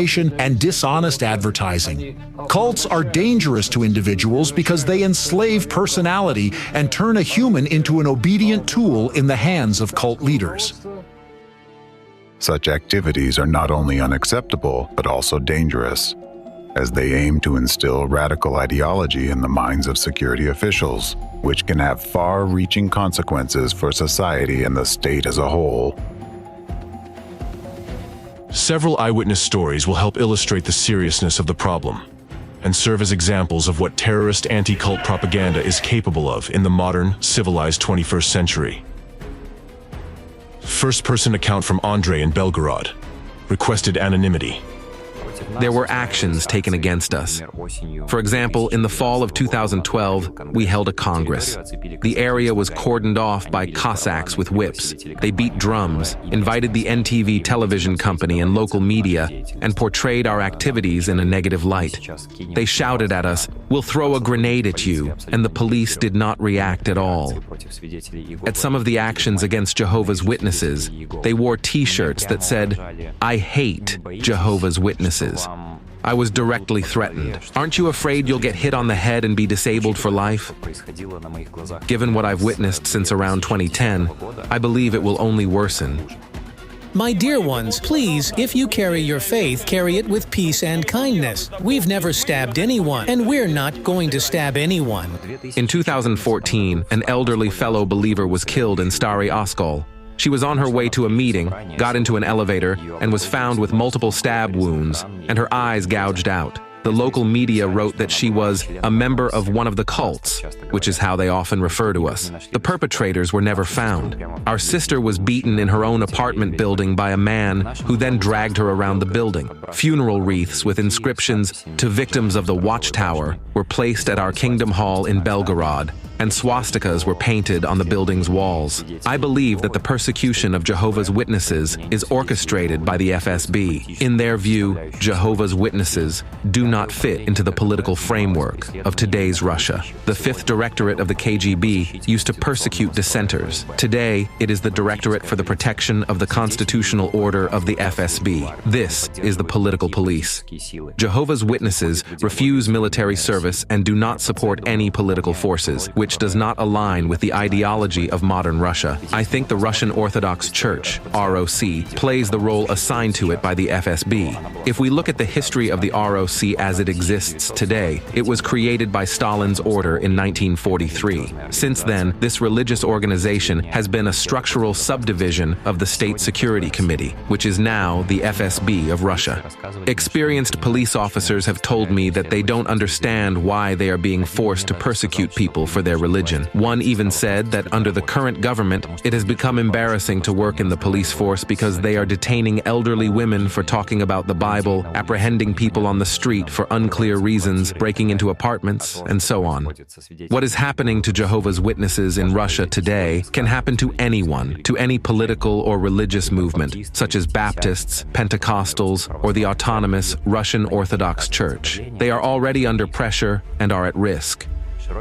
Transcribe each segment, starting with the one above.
misinformation, and dishonest advertising. Cults are dangerous to individuals because they enslave personality and turn a human into an obedient tool in the hands of cult leaders. Such activities are not only unacceptable, but also dangerous, as they aim to instill radical ideology in the minds of security officials, which can have far-reaching consequences for society and the state as a whole. Several eyewitness stories will help illustrate the seriousness of the problem and serve as examples of what terrorist anti-cult propaganda is capable of in the modern, civilized 21st century. First-person account from Andre in Belgorod. Requested anonymity. There were actions taken against us. For example, in the fall of 2012, we held a congress. The area was cordoned off by Cossacks with whips. They beat drums, invited the NTV television company and local media, and portrayed our activities in a negative light. They shouted at us, "We'll throw a grenade at you," and the police did not react at all. At some of the actions against Jehovah's Witnesses, they wore T-shirts that said, "I hate Jehovah's Witnesses." I was directly threatened. "Aren't you afraid you'll get hit on the head and be disabled for life?" Given what I've witnessed since around 2010, I believe it will only worsen. My dear ones, please, if you carry your faith, carry it with peace and kindness. We've never stabbed anyone, and we're not going to stab anyone. In 2014, an elderly fellow believer was killed in Stary Oskol. She was on her way to a meeting, got into an elevator, and was found with multiple stab wounds, and her eyes gouged out. The local media wrote that she was a member of one of the cults, which is how they often refer to us. The perpetrators were never found. Our sister was beaten in her own apartment building by a man who then dragged her around the building. Funeral wreaths with inscriptions to victims of the Watchtower were placed at our Kingdom Hall in Belgorod, and swastikas were painted on the building's walls. I believe that the persecution of Jehovah's Witnesses is orchestrated by the FSB. In their view, Jehovah's Witnesses do not fit into the political framework of today's Russia. The 5th Directorate of the KGB used to persecute dissenters. Today, it is the Directorate for the Protection of the Constitutional Order of the FSB. This is the political police. Jehovah's Witnesses refuse military service and do not support any political forces, which does not align with the ideology of modern Russia. I think the Russian Orthodox Church, ROC, plays the role assigned to it by the FSB. If we look at the history of the ROC as it exists today, it was created by Stalin's order in 1943. Since then, this religious organization has been a structural subdivision of the State Security Committee, which is now the FSB of Russia. Experienced police officers have told me that they don't understand why they are being forced to persecute people for their religion. One even said that under the current government, it has become embarrassing to work in the police force because they are detaining elderly women for talking about the Bible, apprehending people on the street for unclear reasons, breaking into apartments, and so on. What is happening to Jehovah's Witnesses in Russia today can happen to anyone, to any political or religious movement, such as Baptists, Pentecostals, or the autonomous Russian Orthodox Church. They are already under pressure and are at risk.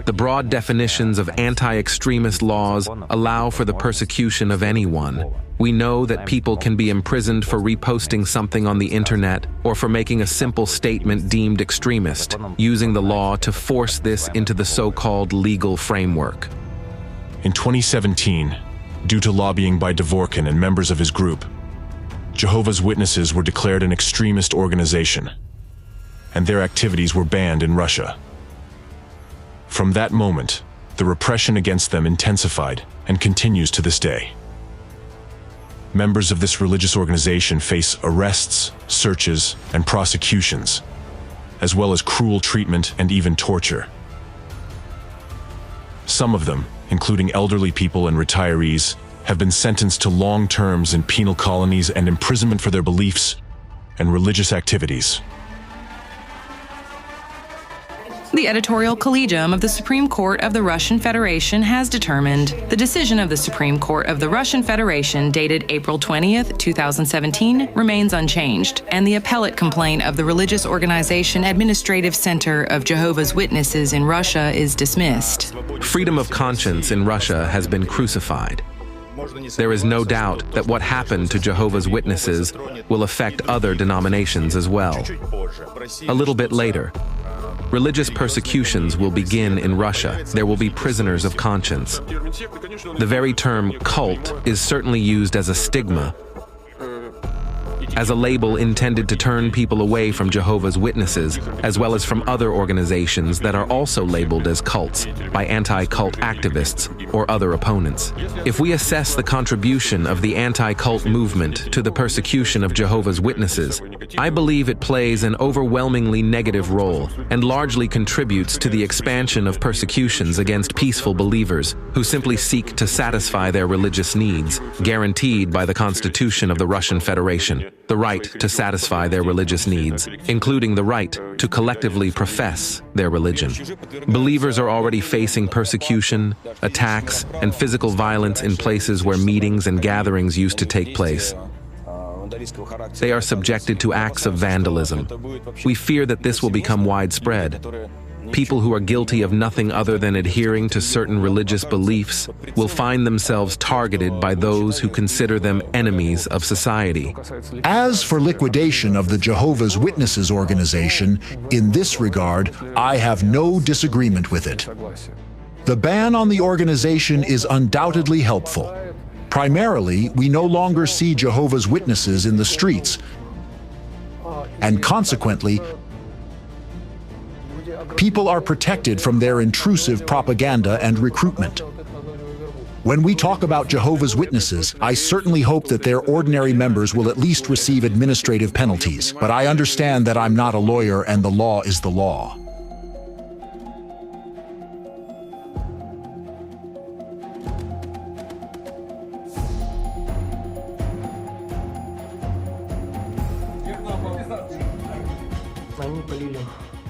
The broad definitions of anti-extremist laws allow for the persecution of anyone. We know that people can be imprisoned for reposting something on the internet or for making a simple statement deemed extremist, using the law to force this into the so-called legal framework. In 2017, due to lobbying by Dvorkin and members of his group, Jehovah's Witnesses were declared an extremist organization, and their activities were banned in Russia. From that moment, the repression against them intensified and continues to this day. Members of this religious organization face arrests, searches, and prosecutions, as well as cruel treatment and even torture. Some of them, including elderly people and retirees, have been sentenced to long terms in penal colonies and imprisonment for their beliefs and religious activities. The editorial collegium of the Supreme Court of the Russian Federation has determined the decision of the Supreme Court of the Russian Federation dated April 20th, 2017 remains unchanged, and the appellate complaint of the religious organization Administrative Center of Jehovah's Witnesses in Russia is dismissed. Freedom of conscience in Russia has been crucified. There is no doubt that what happened to Jehovah's Witnesses will affect other denominations as well. A little bit later, religious persecutions will begin in Russia. There will be prisoners of conscience. The very term cult is certainly used as a stigma, as a label intended to turn people away from Jehovah's Witnesses, as well as from other organizations that are also labeled as cults by anti-cult activists or other opponents. If we assess the contribution of the anti-cult movement to the persecution of Jehovah's Witnesses, I believe it plays an overwhelmingly negative role and largely contributes to the expansion of persecutions against peaceful believers who simply seek to satisfy their religious needs, guaranteed by the Constitution of the Russian Federation. The right to satisfy their religious needs, including the right to collectively profess their religion. Believers are already facing persecution, attacks, and physical violence in places where meetings and gatherings used to take place. They are subjected to acts of vandalism. We fear that this will become widespread. People who are guilty of nothing other than adhering to certain religious beliefs will find themselves targeted by those who consider them enemies of society. As for liquidation of the Jehovah's Witnesses organization, in this regard, I have no disagreement with it. The ban on the organization is undoubtedly helpful. Primarily, we no longer see Jehovah's Witnesses in the streets, and consequently, people are protected from their intrusive propaganda and recruitment. When we talk about Jehovah's Witnesses, I certainly hope that their ordinary members will at least receive administrative penalties, but I understand that I'm not a lawyer and the law is the law.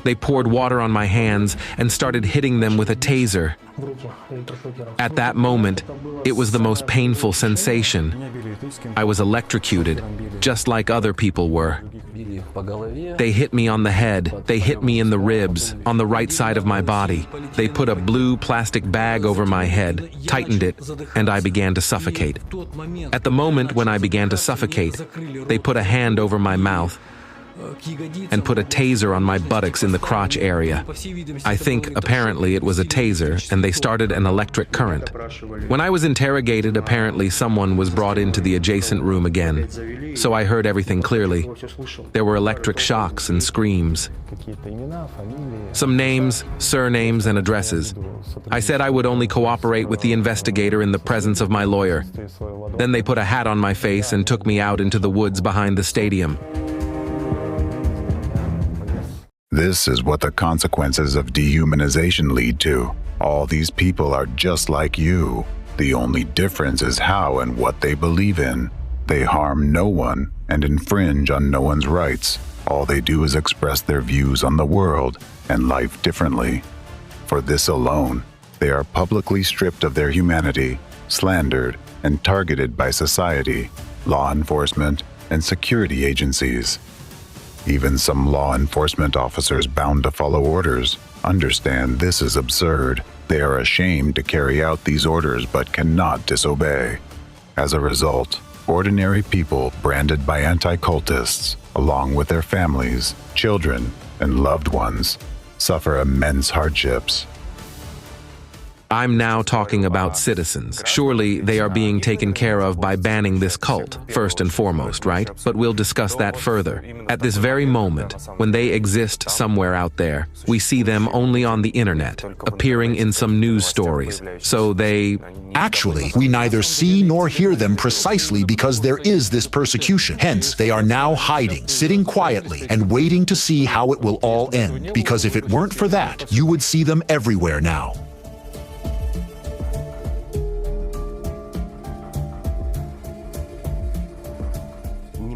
They poured water on my hands and started hitting them with a taser. At that moment, it was the most painful sensation. I was electrocuted, just like other people were. They hit me on the head, they hit me in the ribs, on the right side of my body. They put a blue plastic bag over my head, tightened it, and I began to suffocate. At the moment when I began to suffocate, they put a hand over my mouth and put a taser on my buttocks in the crotch area. I think, apparently, it was a taser, and they started an electric current. When I was interrogated, apparently someone was brought into the adjacent room again, so I heard everything clearly. There were electric shocks and screams. Some names, surnames, and addresses. I said I would only cooperate with the investigator in the presence of my lawyer. Then they put a hat on my face and took me out into the woods behind the stadium. This is what the consequences of dehumanization lead to. All these people are just like you. The only difference is how and what they believe in. They harm no one and infringe on no one's rights. All they do is express their views on the world and life differently. For this alone, they are publicly stripped of their humanity, slandered, and targeted by society, law enforcement, and security agencies. Even some law enforcement officers bound to follow orders understand this is absurd. They are ashamed to carry out these orders but cannot disobey. As a result, ordinary people branded by anti-cultists, along with their families, children, and loved ones, suffer immense hardships. I'm now talking about citizens. Surely they are being taken care of by banning this cult, first and foremost, right? But we'll discuss that further. At this very moment, when they exist somewhere out there, we see them only on the internet, appearing in some news stories. So they... Actually, we neither see nor hear them precisely because there is this persecution. Hence, they are now hiding, sitting quietly, and waiting to see how it will all end. Because if it weren't for that, you would see them everywhere now.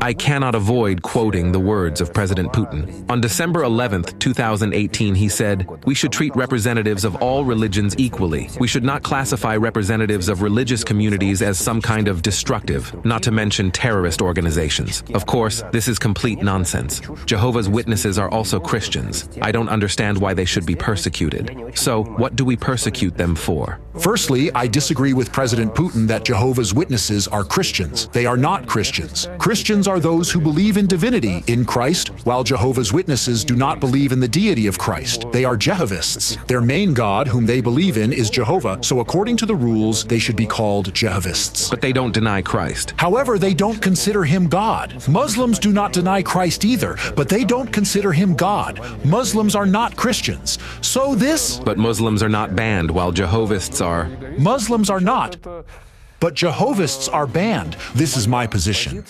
I cannot avoid quoting the words of President Putin. On December 11th, 2018, he said, "We should treat representatives of all religions equally. We should not classify representatives of religious communities as some kind of destructive, not to mention terrorist organizations." Of course, this is complete nonsense. Jehovah's Witnesses are also Christians. I don't understand why they should be persecuted. So, what do we persecute them for? Firstly, I disagree with President Putin that Jehovah's Witnesses are Christians. They are not Christians. Christians are those who believe in divinity in Christ, while Jehovah's Witnesses do not believe in the deity of Christ. They are Jehovists. Their main God, whom they believe in, is Jehovah, so according to the rules, they should be called Jehovists. But they don't deny Christ. However, they don't consider him God. Muslims do not deny Christ either, but they don't consider him God. Muslims are not Christians. So this... But Muslims are not banned, while Jehovists are. Muslims are not, but Jehovists are banned. This is my position.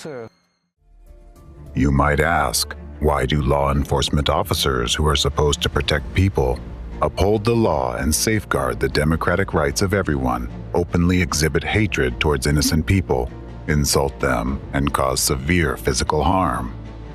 You might ask, why do law enforcement officers who are supposed to protect people uphold the law and safeguard the democratic rights of everyone, openly exhibit hatred towards innocent people, insult them, and cause severe physical harm?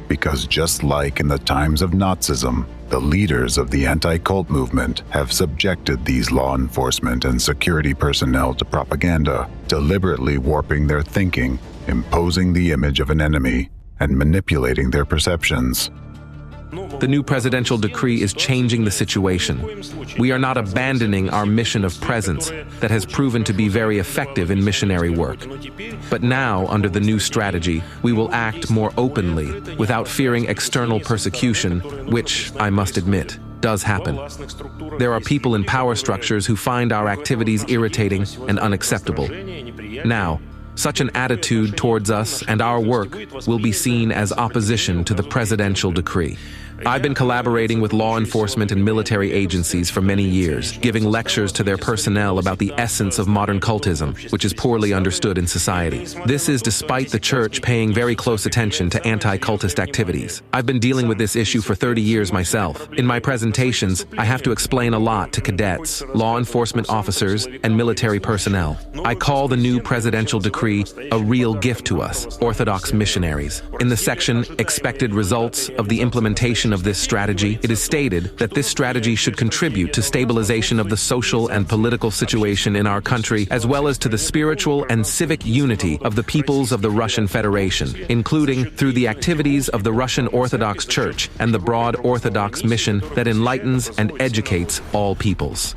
Because just like in the times of Nazism, the leaders of the anti-cult movement have subjected these law enforcement and security personnel to propaganda, deliberately warping their thinking, imposing the image of an enemy, and manipulating their perceptions. The new presidential decree is changing the situation. We are not abandoning our mission of presence that has proven to be very effective in missionary work. But now, under the new strategy, we will act more openly, without fearing external persecution, which, I must admit, does happen. There are people in power structures who find our activities irritating and unacceptable. Now, such an attitude towards us and our work will be seen as opposition to the presidential decree. I've been collaborating with law enforcement and military agencies for many years, giving lectures to their personnel about the essence of modern cultism, which is poorly understood in society. This is despite the church paying very close attention to anti-cultist activities. I've been dealing with this issue for 30 years myself. In my presentations, I have to explain a lot to cadets, law enforcement officers, and military personnel. I call the new presidential decree a real gift to us, Orthodox missionaries. In the section, Expected Results of the Implementation of this strategy, it is stated that this strategy should contribute to stabilization of the social and political situation in our country, as well as to the spiritual and civic unity of the peoples of the Russian Federation, including through the activities of the Russian Orthodox Church and the broad Orthodox mission that enlightens and educates all peoples.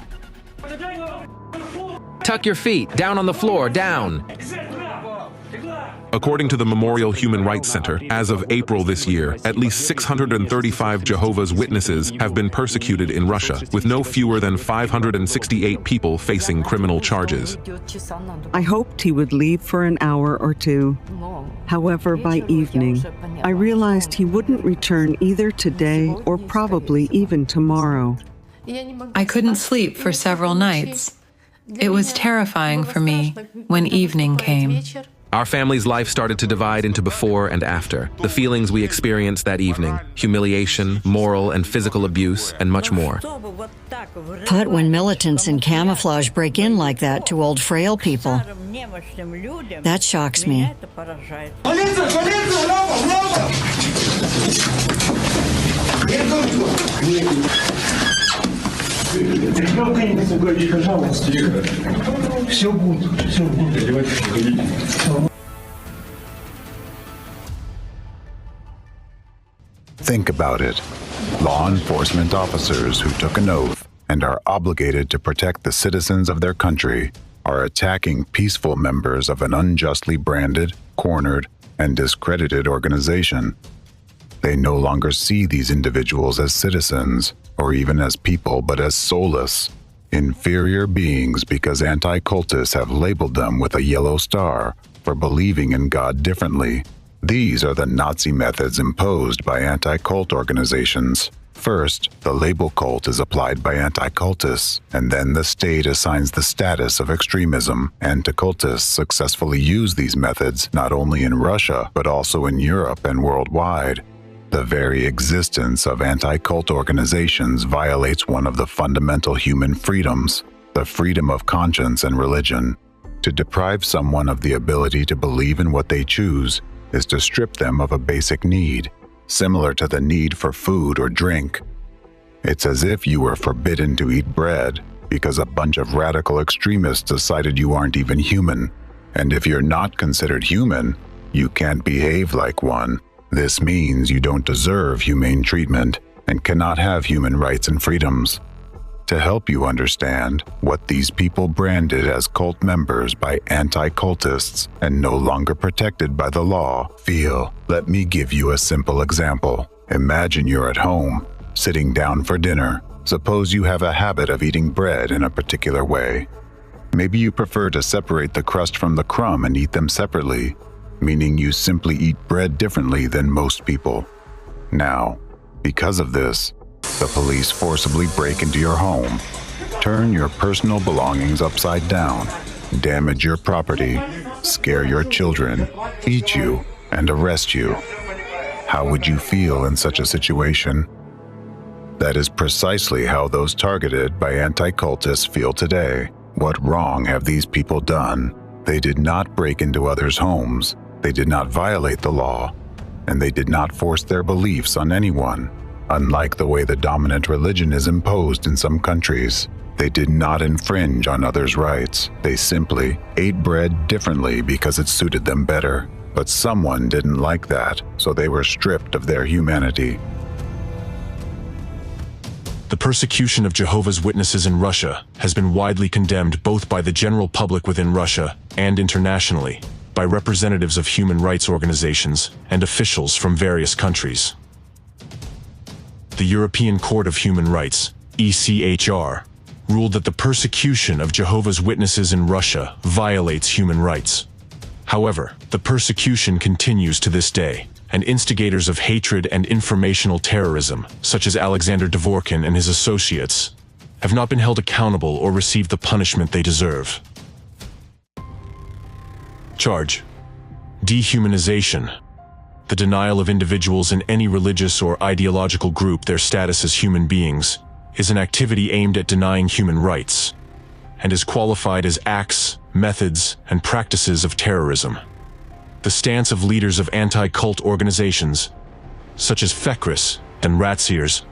Tuck your feet, down on the floor, down. According to the Memorial Human Rights Center, as of April this year, at least 635 Jehovah's Witnesses have been persecuted in Russia, with no fewer than 568 people facing criminal charges. I hoped he would leave for an hour or two. However, by evening, I realized he wouldn't return either today or probably even tomorrow. I couldn't sleep for several nights. It was terrifying for me when evening came. Our family's life started to divide into before and after. The feelings we experienced that evening, humiliation, moral and physical abuse, and much more. But when militants in camouflage break in like that to old frail people, that shocks me. Think about it. Law enforcement officers who took an oath and are obligated to protect the citizens of their country are attacking peaceful members of an unjustly branded, cornered, and discredited organization. They no longer see these individuals as citizens, or even as people, but as soulless, inferior beings because anti-cultists have labeled them with a yellow star for believing in God differently. These are the Nazi methods imposed by anti-cult organizations. First, the label cult is applied by anti-cultists, and then the state assigns the status of extremism. Anti-cultists successfully use these methods not only in Russia, but also in Europe and worldwide. The very existence of anti-cult organizations violates one of the fundamental human freedoms, the freedom of conscience and religion. To deprive someone of the ability to believe in what they choose is to strip them of a basic need, similar to the need for food or drink. It's as if you were forbidden to eat bread because a bunch of radical extremists decided you aren't even human. And if you're not considered human, you can't behave like one. This means you don't deserve humane treatment and cannot have human rights and freedoms. To help you understand what these people branded as cult members by anti-cultists and no longer protected by the law feel, let me give you a simple example. Imagine you're at home, sitting down for dinner. Suppose you have a habit of eating bread in a particular way. Maybe you prefer to separate the crust from the crumb and eat them separately, meaning you simply eat bread differently than most people. Now, because of this, the police forcibly break into your home, turn your personal belongings upside down, damage your property, scare your children, beat you, and arrest you. How would you feel in such a situation? That is precisely how those targeted by anti-cultists feel today. What wrong have these people done? They did not break into others' homes, they did not violate the law, and they did not force their beliefs on anyone. Unlike the way the dominant religion is imposed in some countries, they did not infringe on others' rights. They simply ate bread differently because it suited them better. But someone didn't like that, so they were stripped of their humanity. The persecution of Jehovah's Witnesses in Russia has been widely condemned both by the general public within Russia and internationally, by representatives of human rights organizations and officials from various countries. The European Court of Human Rights, ECHR, ruled that the persecution of Jehovah's Witnesses in Russia violates human rights. However, the persecution continues to this day, and instigators of hatred and informational terrorism, such as Alexander Dvorkin and his associates, have not been held accountable or received the punishment they deserve. Charge: dehumanization. The denial of individuals in any religious or ideological group their status as human beings is an activity aimed at denying human rights, and is qualified as acts, methods, and practices of terrorism. The stance of leaders of anti-cult organizations, such as Fekris and Ratziers,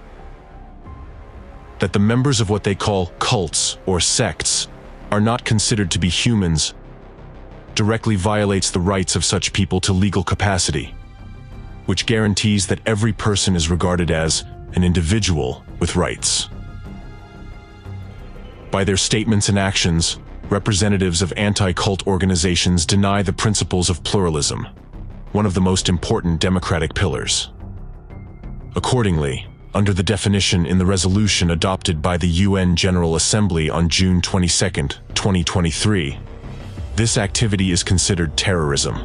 that the members of what they call cults or sects are not considered to be humans, directly violates the rights of such people to legal capacity, which guarantees that every person is regarded as an individual with rights. By their statements and actions, representatives of anti-cult organizations deny the principles of pluralism, one of the most important democratic pillars. Accordingly, under the definition in the resolution adopted by the UN General Assembly on June 22, 2023, this activity is considered terrorism.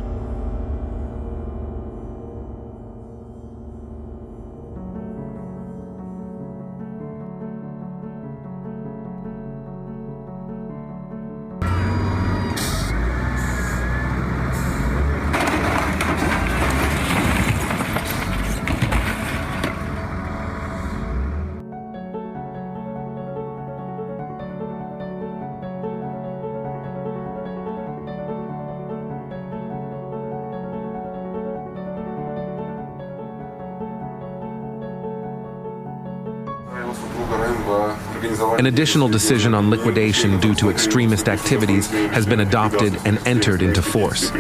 An additional decision on liquidation due to extremist activities has been adopted and entered into force.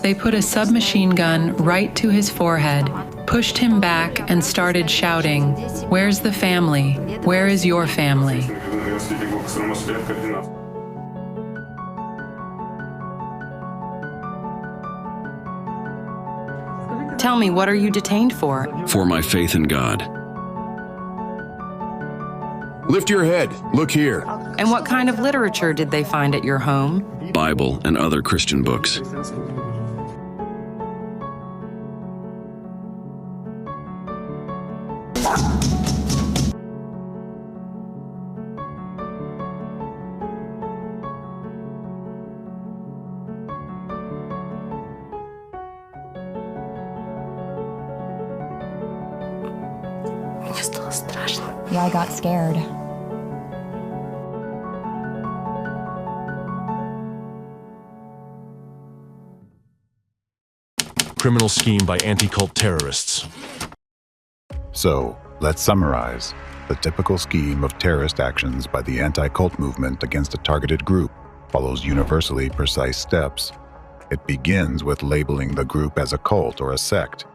They put a submachine gun right to his forehead, pushed him back, and started shouting, "Where's the family? Where is your family?" Tell me, what are you detained for? For my faith in God. Lift your head. Look here. And what kind of literature did they find at your home? Bible and other Christian books. Yeah, I got scared. Criminal scheme by anti-cult terrorists. So, let's summarize. The typical scheme of terrorist actions by the anti-cult movement against a targeted group follows universally precise steps. It begins with labeling the group as a cult or a sect,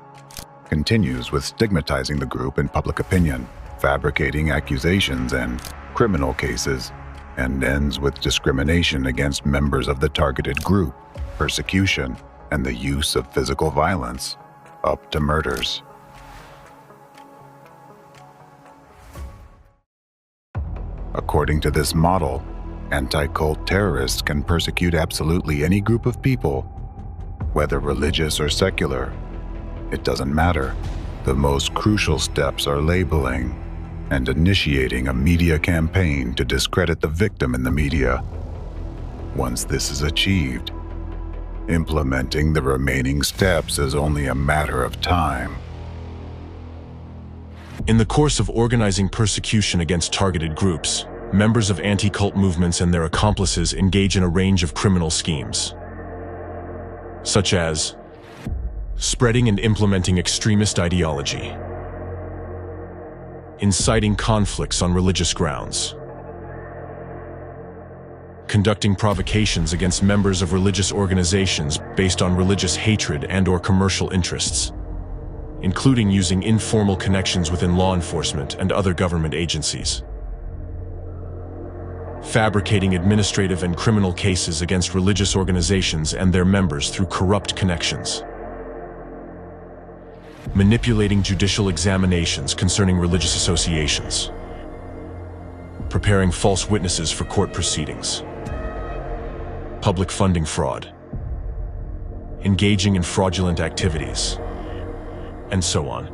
continues with stigmatizing the group in public opinion, fabricating accusations and criminal cases, and ends with discrimination against members of the targeted group, persecution, and the use of physical violence, up to murders. According to this model, anti-cult terrorists can persecute absolutely any group of people, whether religious or secular. It doesn't matter. The most crucial steps are labeling and initiating a media campaign to discredit the victim in the media. Once this is achieved, implementing the remaining steps is only a matter of time. In the course of organizing persecution against targeted groups, members of anti-cult movements and their accomplices engage in a range of criminal schemes, such as spreading and implementing extremist ideology, inciting conflicts on religious grounds, conducting provocations against members of religious organizations based on religious hatred and/or commercial interests, including using informal connections within law enforcement and other government agencies, fabricating administrative and criminal cases against religious organizations and their members through corrupt connections, manipulating judicial examinations concerning religious associations, preparing false witnesses for court proceedings, public funding fraud, engaging in fraudulent activities, and so on.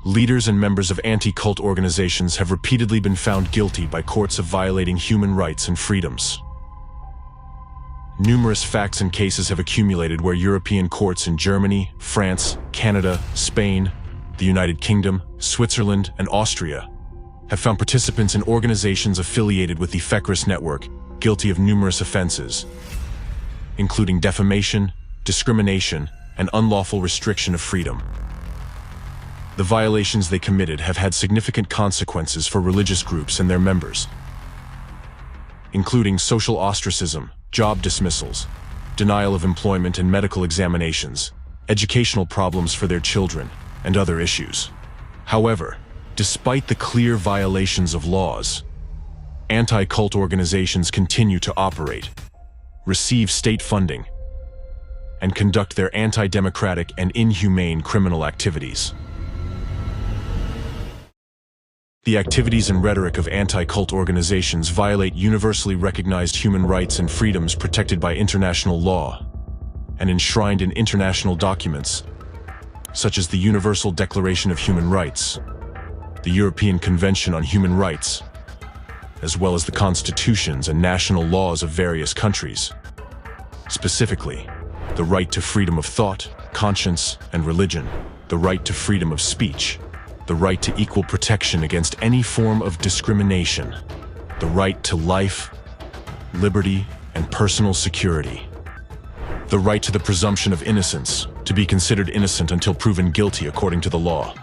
Leaders and members of anti-cult organizations have repeatedly been found guilty by courts of violating human rights and freedoms. Numerous facts and cases have accumulated where European courts in Germany, France, Canada, Spain, the United Kingdom, Switzerland, and Austria have found participants in organizations affiliated with the Fekris network guilty of numerous offenses, including defamation, discrimination, and unlawful restriction of freedom. The violations they committed have had significant consequences for religious groups and their members, including social ostracism, job dismissals, denial of employment and medical examinations, educational problems for their children, and other issues. However, despite the clear violations of laws, anti-cult organizations continue to operate, receive state funding, and conduct their anti-democratic and inhumane criminal activities. The activities and rhetoric of anti-cult organizations violate universally recognized human rights and freedoms protected by international law and enshrined in international documents such as the Universal Declaration of Human Rights, the European Convention on Human Rights, as well as the constitutions and national laws of various countries. Specifically, the right to freedom of thought, conscience, and religion, the right to freedom of speech, the right to equal protection against any form of discrimination, the right to life, liberty, and personal security, the right to the presumption of innocence, to be considered innocent until proven guilty according to the law,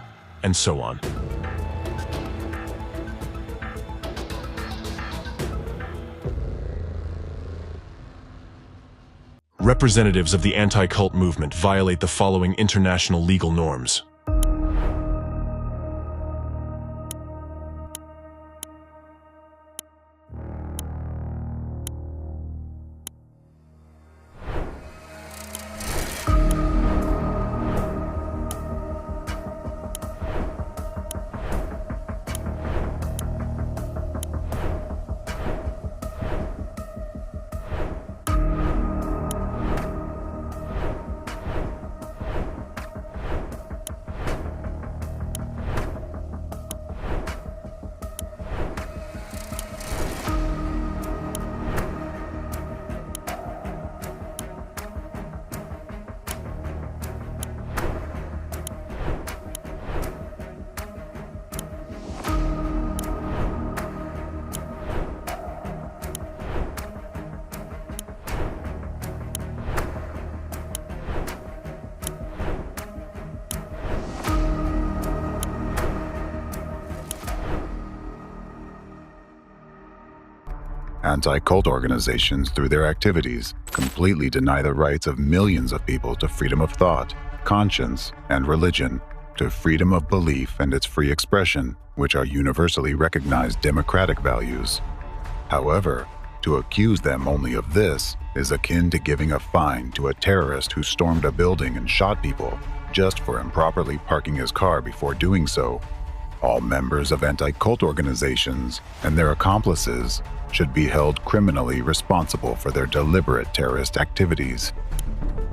and so on. Representatives of the anti-cult movement violate the following international legal norms. Anti-cult organizations, through their activities, completely deny the rights of millions of people to freedom of thought, conscience, and religion, to freedom of belief and its free expression, which are universally recognized democratic values. However, to accuse them only of this is akin to giving a fine to a terrorist who stormed a building and shot people just for improperly parking his car before doing so. All members of anti-cult organizations and their accomplices should be held criminally responsible for their deliberate terrorist activities.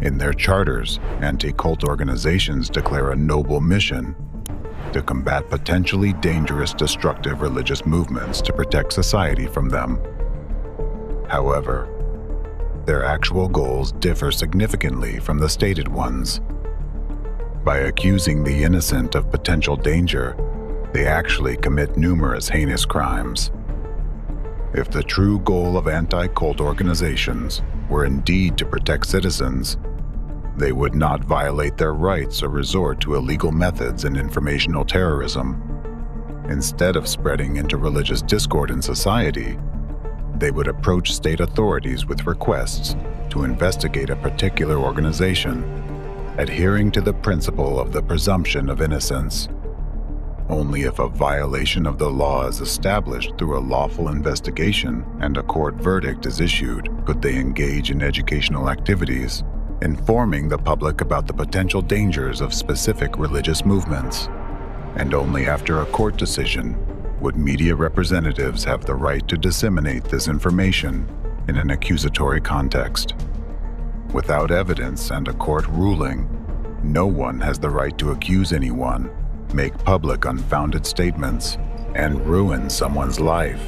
In their charters, anti-cult organizations declare a noble mission to combat potentially dangerous, destructive religious movements to protect society from them. However, their actual goals differ significantly from the stated ones. By accusing the innocent of potential danger, they actually commit numerous heinous crimes. If the true goal of anti-cult organizations were indeed to protect citizens, they would not violate their rights or resort to illegal methods and informational terrorism. Instead of spreading interreligious discord in society, they would approach state authorities with requests to investigate a particular organization, adhering to the principle of the presumption of innocence. Only if a violation of the law is established through a lawful investigation and a court verdict is issued could they engage in educational activities, informing the public about the potential dangers of specific religious movements. And only after a court decision would media representatives have the right to disseminate this information in an accusatory context. Without evidence and a court ruling, no one has the right to accuse anyone, make public unfounded statements, and ruin someone's life.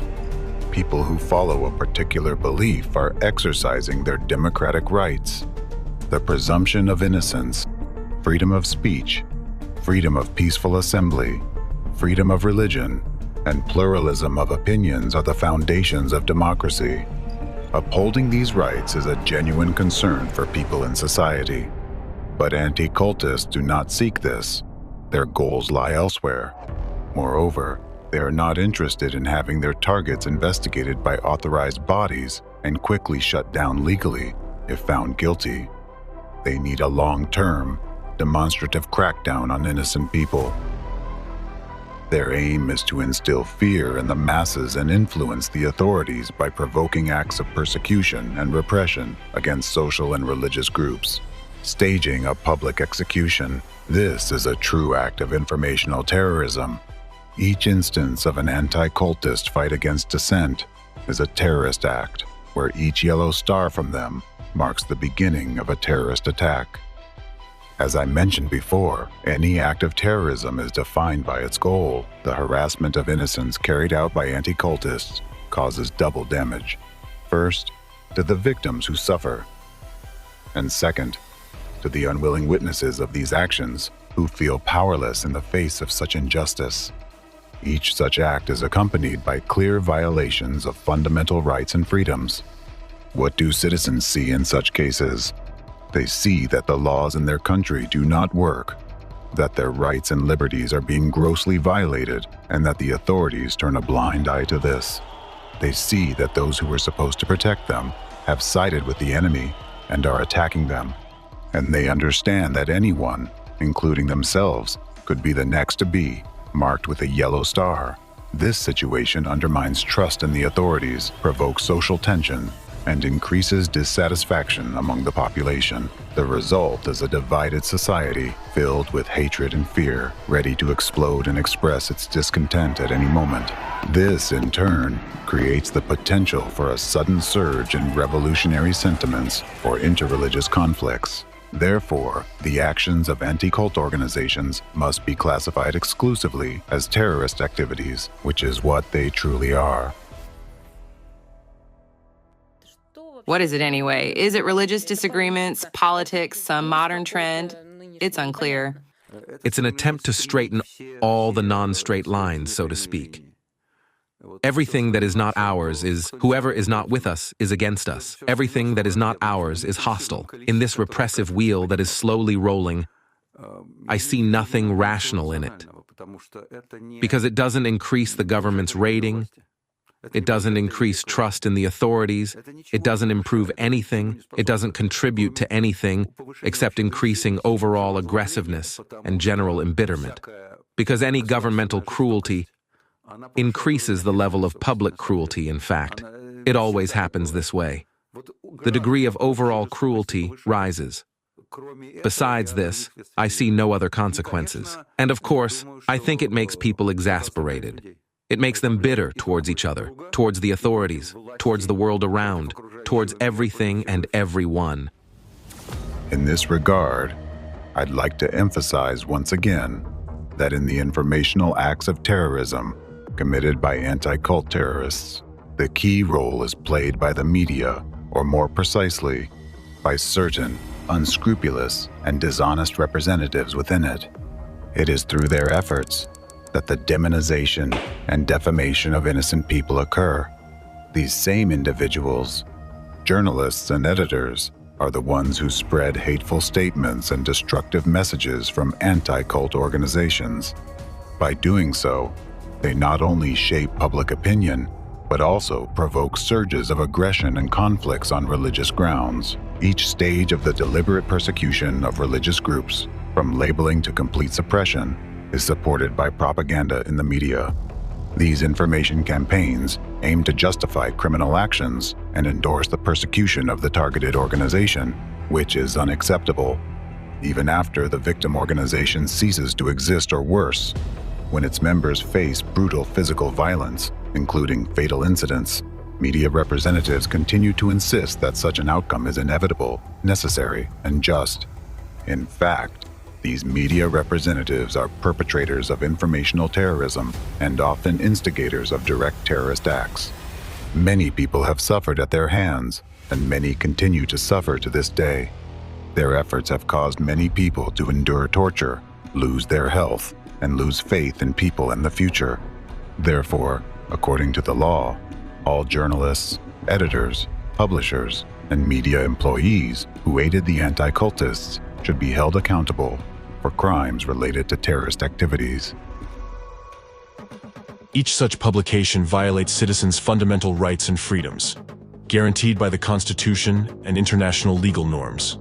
People who follow a particular belief are exercising their democratic rights. The presumption of innocence, freedom of speech, freedom of peaceful assembly, freedom of religion, and pluralism of opinions are the foundations of democracy. Upholding these rights is a genuine concern for people in society. But anti-cultists do not seek this. Their goals lie elsewhere. Moreover, they are not interested in having their targets investigated by authorized bodies and quickly shut down legally if found guilty. They need a long-term, demonstrative crackdown on innocent people. Their aim is to instill fear in the masses and influence the authorities by provoking acts of persecution and repression against social and religious groups. Staging a public execution, this is a true act of informational terrorism. Each instance of an anti-cultist fight against dissent is a terrorist act, where each yellow star from them marks the beginning of a terrorist attack. As I mentioned before, any act of terrorism is defined by its goal. The harassment of innocents carried out by anti-cultists causes double damage. First, to the victims who suffer, and second, to the unwilling witnesses of these actions who feel powerless in the face of such injustice. Each such act is accompanied by clear violations of fundamental rights and freedoms. What do citizens see in such cases? They see that the laws in their country do not work, that their rights and liberties are being grossly violated, and that the authorities turn a blind eye to this. They see that those who were supposed to protect them have sided with the enemy and are attacking them. And they understand that anyone, including themselves, could be the next to be marked with a yellow star. This situation undermines trust in the authorities, provokes social tension, and increases dissatisfaction among the population. The result is a divided society filled with hatred and fear, ready to explode and express its discontent at any moment. This, in turn, creates the potential for a sudden surge in revolutionary sentiments or interreligious conflicts. Therefore, the actions of anti-cult organizations must be classified exclusively as terrorist activities, which is what they truly are. What is it anyway? Is it religious disagreements, politics, some modern trend? It's unclear. It's an attempt to straighten all the non-straight lines, so to speak. Everything that is not ours is, whoever is not with us is against us. Everything that is not ours is hostile. In this repressive wheel that is slowly rolling, I see nothing rational in it. Because it doesn't increase the government's rating, It doesn't increase trust in the authorities. It doesn't improve anything. It doesn't contribute to anything except increasing overall aggressiveness and general embitterment. Because any governmental cruelty increases the level of public cruelty, in fact. It always happens this way. The degree of overall cruelty rises. Besides this, I see no other consequences. And of course, I think it makes people exasperated. It makes them bitter towards each other, towards the authorities, towards the world around, towards everything and everyone. In this regard, I'd like to emphasize once again that in the informational acts of terrorism committed by anti-cult terrorists, the key role is played by the media, or more precisely, by certain unscrupulous and dishonest representatives within it. It is through their efforts that the demonization and defamation of innocent people occur. These same individuals, journalists and editors, are the ones who spread hateful statements and destructive messages from anti-cult organizations. By doing so, they not only shape public opinion, but also provoke surges of aggression and conflicts on religious grounds. Each stage of the deliberate persecution of religious groups, from labeling to complete suppression, is supported by propaganda in the media. These information campaigns aim to justify criminal actions and endorse the persecution of the targeted organization, which is unacceptable. Even after the victim organization ceases to exist, or worse, when its members face brutal physical violence, including fatal incidents, media representatives continue to insist that such an outcome is inevitable, necessary, and just. In fact, these media representatives are perpetrators of informational terrorism and often instigators of direct terrorist acts. Many people have suffered at their hands, and many continue to suffer to this day. Their efforts have caused many people to endure torture, lose their health, and lose faith in people and the future. Therefore, according to the law, all journalists, editors, publishers, and media employees who aided the anti-cultists should be held accountable for crimes related to terrorist activities. Each such publication violates citizens' fundamental rights and freedoms, guaranteed by the Constitution and international legal norms.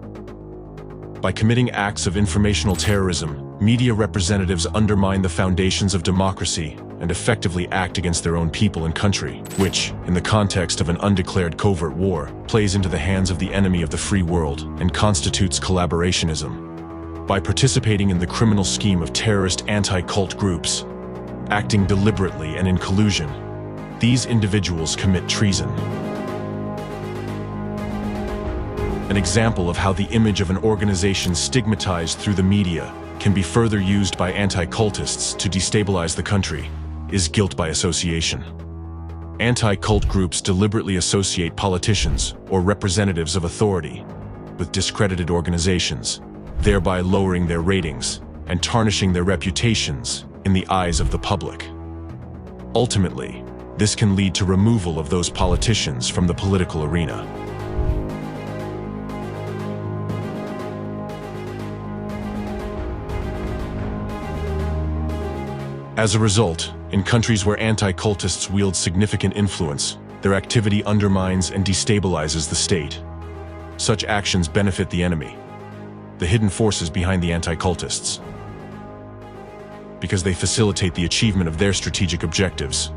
By committing acts of informational terrorism, media representatives undermine the foundations of democracy and effectively act against their own people and country, which, in the context of an undeclared covert war, plays into the hands of the enemy of the free world and constitutes collaborationism. By participating in the criminal scheme of terrorist anti-cult groups, acting deliberately and in collusion, these individuals commit treason. An example of how the image of an organization stigmatized through the media can be further used by anti-cultists to destabilize the country is guilt by association. Anti-cult groups deliberately associate politicians or representatives of authority with discredited organizations, thereby lowering their ratings and tarnishing their reputations in the eyes of the public. Ultimately, this can lead to removal of those politicians from the political arena. As a result, in countries where anti-cultists wield significant influence, their activity undermines and destabilizes the state. Such actions benefit the enemy, the hidden forces behind the anti-cultists, because they facilitate the achievement of their strategic objectives,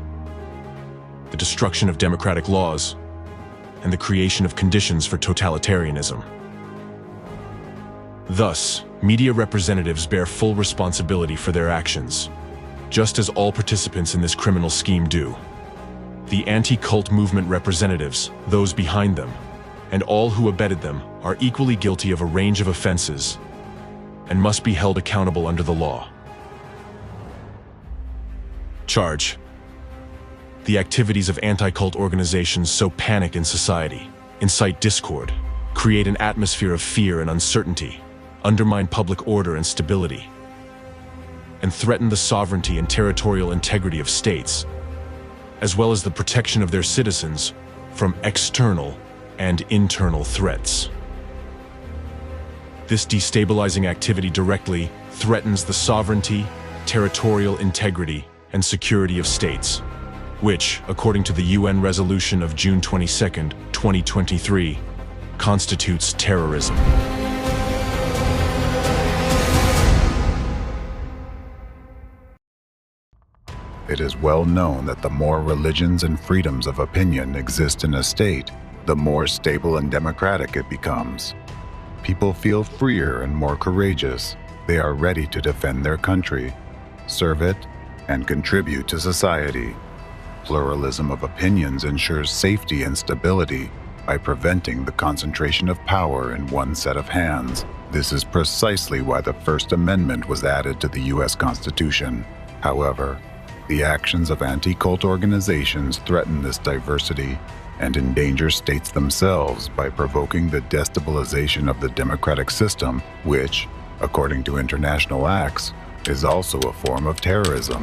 the destruction of democratic laws, and the creation of conditions for totalitarianism. Thus, media representatives bear full responsibility for their actions, just as all participants in this criminal scheme do. The anti-cult movement representatives, those behind them, and all who abetted them are equally guilty of a range of offenses and must be held accountable under the law. Charge: the activities of anti-cult organizations sow panic in society, incite discord, create an atmosphere of fear and uncertainty, undermine public order and stability, and threaten the sovereignty and territorial integrity of states, as well as the protection of their citizens from external and internal threats. This destabilizing activity directly threatens the sovereignty, territorial integrity, and security of states, which, according to the UN resolution of June 22, 2023, constitutes terrorism. It is well known that the more religions and freedoms of opinion exist in a state, the more stable and democratic it becomes. People feel freer and more courageous. They are ready to defend their country, serve it, and contribute to society. Pluralism of opinions ensures safety and stability by preventing the concentration of power in one set of hands. This is precisely why the First Amendment was added to the U.S. Constitution. However, the actions of anti-cult organizations threaten this diversity and endanger states themselves by provoking the destabilization of the democratic system, which, according to international acts, is also a form of terrorism.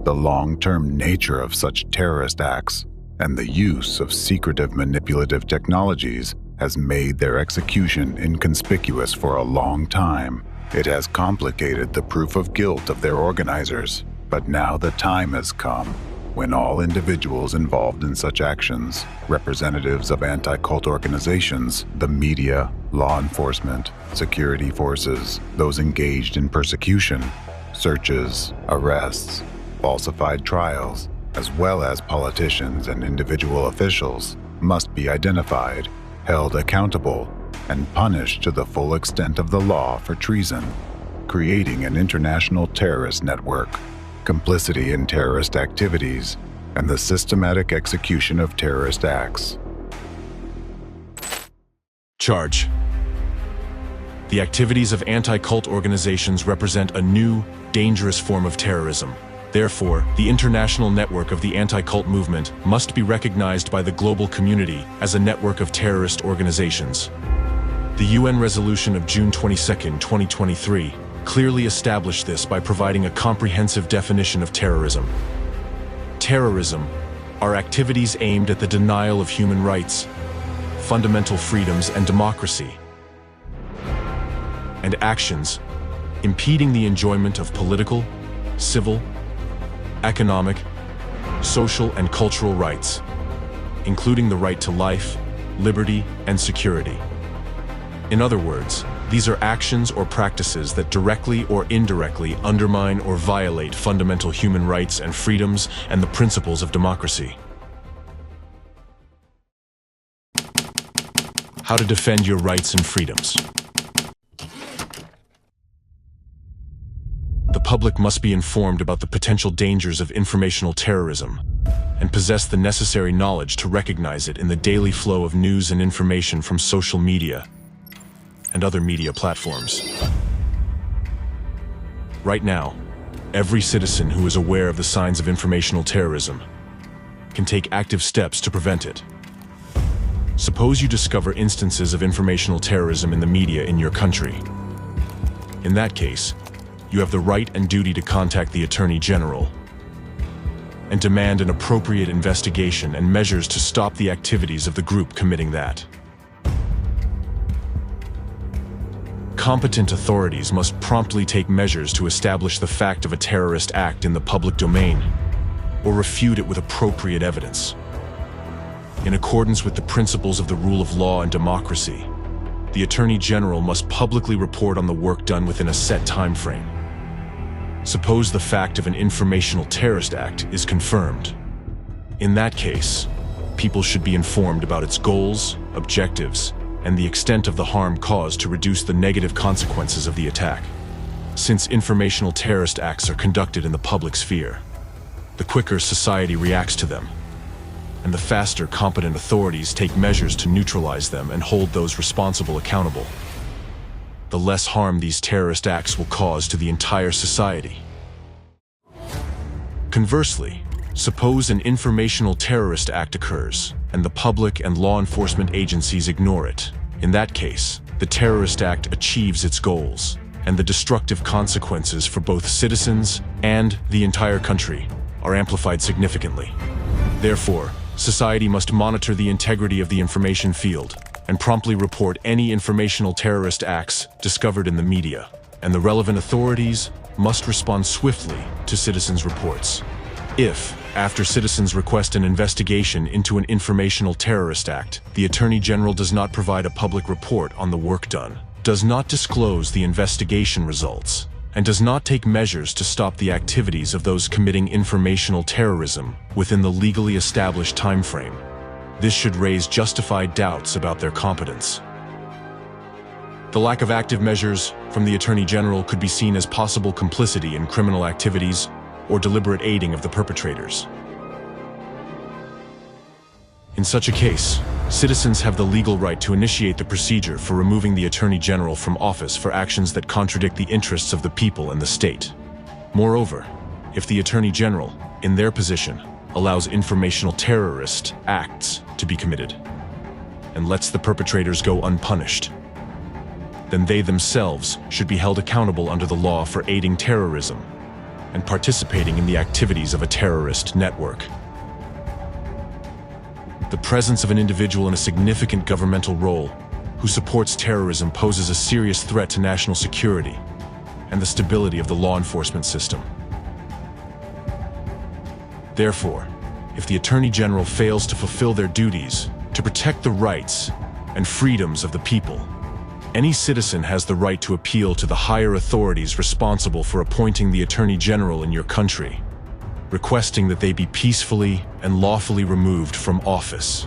The long-term nature of such terrorist acts and the use of secretive manipulative technologies has made their execution inconspicuous for a long time. It has complicated the proof of guilt of their organizers, but now the time has come when all individuals involved in such actions, representatives of anti-cult organizations, the media, law enforcement, security forces, those engaged in persecution, searches, arrests, falsified trials, as well as politicians and individual officials, must be identified, held accountable, and punished to the full extent of the law for treason, creating an international terrorist network, complicity in terrorist activities, and the systematic execution of terrorist acts. Charge. The activities of anti-cult organizations represent a new, dangerous form of terrorism. Therefore, the international network of the anti-cult movement must be recognized by the global community as a network of terrorist organizations. The UN resolution of June 22, 2023, clearly established this by providing a comprehensive definition of terrorism. Terrorism are activities aimed at the denial of human rights, fundamental freedoms, and democracy, and actions impeding the enjoyment of political, civil, economic, social, and cultural rights, including the right to life, liberty, and security. In other words, these are actions or practices that directly or indirectly undermine or violate fundamental human rights and freedoms and the principles of democracy. How to defend your rights and freedoms. The public must be informed about the potential dangers of informational terrorism and possess the necessary knowledge to recognize it in the daily flow of news and information from social media and other media platforms. Right now, every citizen who is aware of the signs of informational terrorism can take active steps to prevent it. Suppose you discover instances of informational terrorism in the media in your country. In that case, you have the right and duty to contact the Attorney General and demand an appropriate investigation and measures to stop the activities of the group committing that. Competent authorities must promptly take measures to establish the fact of a terrorist act in the public domain or refute it with appropriate evidence. In accordance with the principles of the rule of law and democracy, the Attorney General must publicly report on the work done within a set time frame. Suppose the fact of an informational terrorist act is confirmed. In that case, people should be informed about its goals, objectives, and the extent of the harm caused to reduce the negative consequences of the attack. Since informational terrorist acts are conducted in the public sphere, the quicker society reacts to them, and the faster competent authorities take measures to neutralize them and hold those responsible accountable, the less harm these terrorist acts will cause to the entire society. Conversely, suppose an informational terrorist act occurs, and the public and law enforcement agencies ignore it. In that case, the terrorist act achieves its goals, and the destructive consequences for both citizens and the entire country are amplified significantly. Therefore, society must monitor the integrity of the information field and promptly report any informational terrorist acts discovered in the media, and the relevant authorities must respond swiftly to citizens' reports. If, after citizens request an investigation into an informational terrorist act, the Attorney General does not provide a public report on the work done, does not disclose the investigation results, and does not take measures to stop the activities of those committing informational terrorism within the legally established timeframe, this should raise justified doubts about their competence. The lack of active measures from the Attorney General could be seen as possible complicity in criminal activities or deliberate aiding of the perpetrators. In such a case, citizens have the legal right to initiate the procedure for removing the Attorney General from office for actions that contradict the interests of the people and the state. Moreover, if the Attorney General, in their position, allows informational terrorist acts to be committed and lets the perpetrators go unpunished, then they themselves should be held accountable under the law for aiding terrorism and participating in the activities of a terrorist network. The presence of an individual in a significant governmental role who supports terrorism poses a serious threat to national security and the stability of the law enforcement system. Therefore, if the Attorney General fails to fulfill their duties to protect the rights and freedoms of the people, any citizen has the right to appeal to the higher authorities responsible for appointing the Attorney General in your country, requesting that they be peacefully and lawfully removed from office.